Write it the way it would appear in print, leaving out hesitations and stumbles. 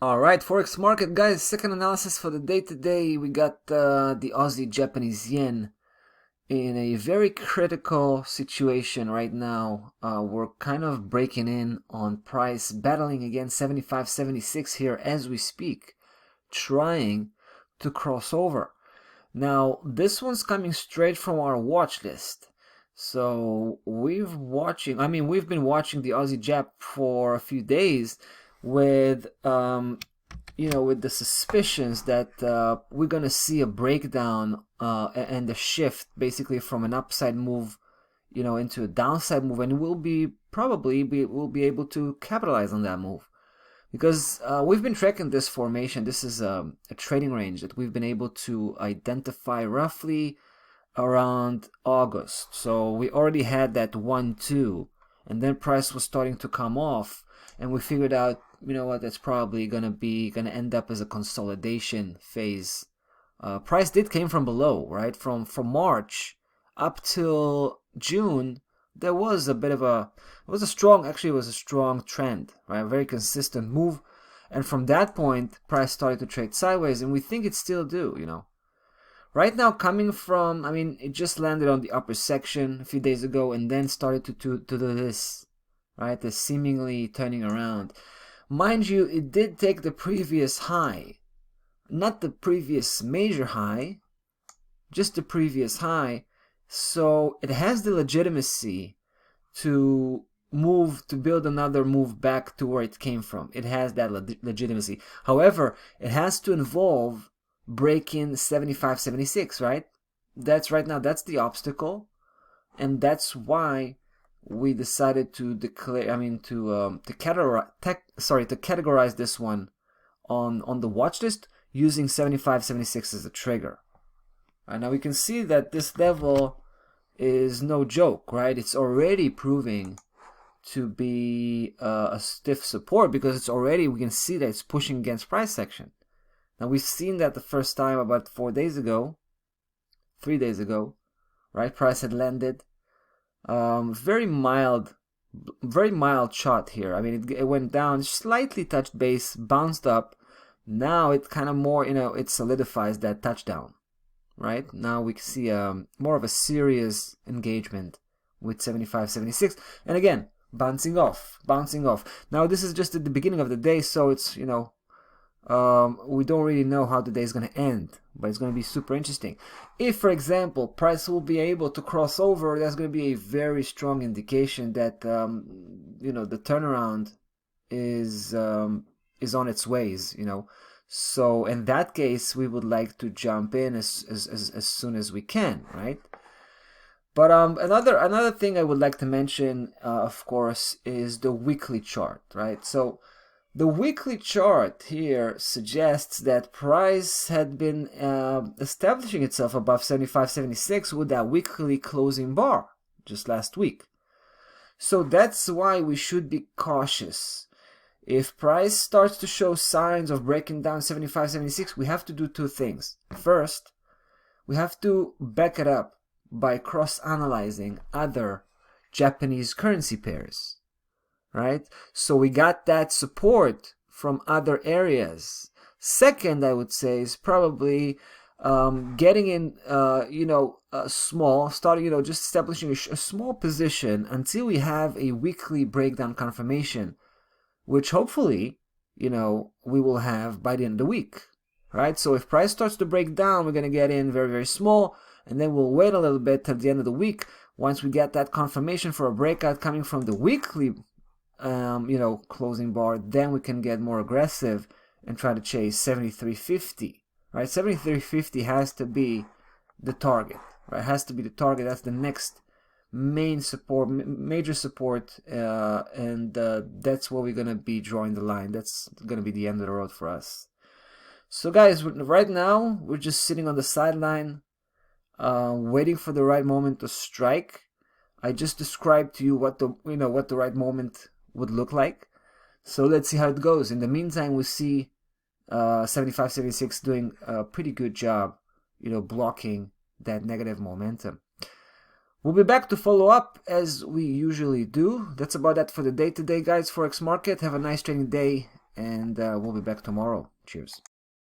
Alright, Forex market guys, second analysis for the day today. We got the Aussie Japanese yen in a very critical situation right now. We're kind of breaking in on price, battling against 75.76 here as we speak, trying to cross over. Now, this one's coming straight from our watch list. So we've been watching the Aussie Jap for a few days with with the suspicions that we're gonna see a breakdown and a shift, basically from an upside move, into a downside move, and we'll be able to capitalize on that move because we've been tracking this formation. This is a trading range that we've been able to identify roughly around August. So we already had that 1-2, and then price was starting to come off, and we figured out, that's probably gonna end up as a consolidation phase. Price did came from below, right? From March up till June, there was a bit of it was a strong trend, right? A very consistent move, and from that point, price started to trade sideways, and we think it still do, Right now, coming from, it just landed on the upper section a few days ago, and then started to do this, right? The seemingly turning around. Mind you, it did take the previous high, not the previous major high, just the previous high. So it has the legitimacy to build another move back to where it came from. It has that legitimacy. However, it has to involve breaking 75.76, right? That's right now, that's the obstacle, and that's why we decided to categorize this one on the watch list using 75.76 as a trigger. Right, now we can see that this level is no joke, right? It's already proving to be a stiff support because we can see that it's pushing against price action. Now we've seen that the first time about 3 days ago, right? Price had landed. Very mild shot here. It went down, slightly touched base, bounced up. Now it kind of more, it solidifies that touchdown, right? Now we can see more of a serious engagement with 75.76, and again, bouncing off. Now this is just at the beginning of the day, so it's, we don't really know how the day is going to end, but it's going to be super interesting. If, for example, price will be able to cross over, that's going to be a very strong indication that the turnaround is on its ways. So in that case, we would like to jump in as soon as we can, right? But another thing I would like to mention, of course, is the weekly chart, right? So the weekly chart here suggests that price had been establishing itself above 75.76 with that weekly closing bar just last week. So that's why we should be cautious. If price starts to show signs of breaking down 75.76, we have to do two things. First, we have to back it up by cross-analyzing other Japanese currency pairs. Right? So we got that support from other areas. Second, I would say, is probably getting in, starting, just establishing a small position until we have a weekly breakdown confirmation, which hopefully, we will have by the end of the week. Right? So if price starts to break down, we're going to get in very, very small, and then we'll wait a little bit till the end of the week. Once we get that confirmation for a breakout coming from the weekly closing bar, then we can get more aggressive and try to chase 73.50, right? 73.50 has to be the target, right? Has to be the target. That's the next major support, and that's where we're gonna be drawing the line. That's gonna be the end of the road for us. So guys, right now we're just sitting on the sideline, waiting for the right moment to strike. I just described to you what the right moment would look like. So let's see how it goes. In the meantime, we see 75.76 doing a pretty good job, blocking that negative momentum. We'll be back to follow up as we usually do. That's about that for the day today, guys. Forex market. Have a nice trading day and we'll be back tomorrow. Cheers.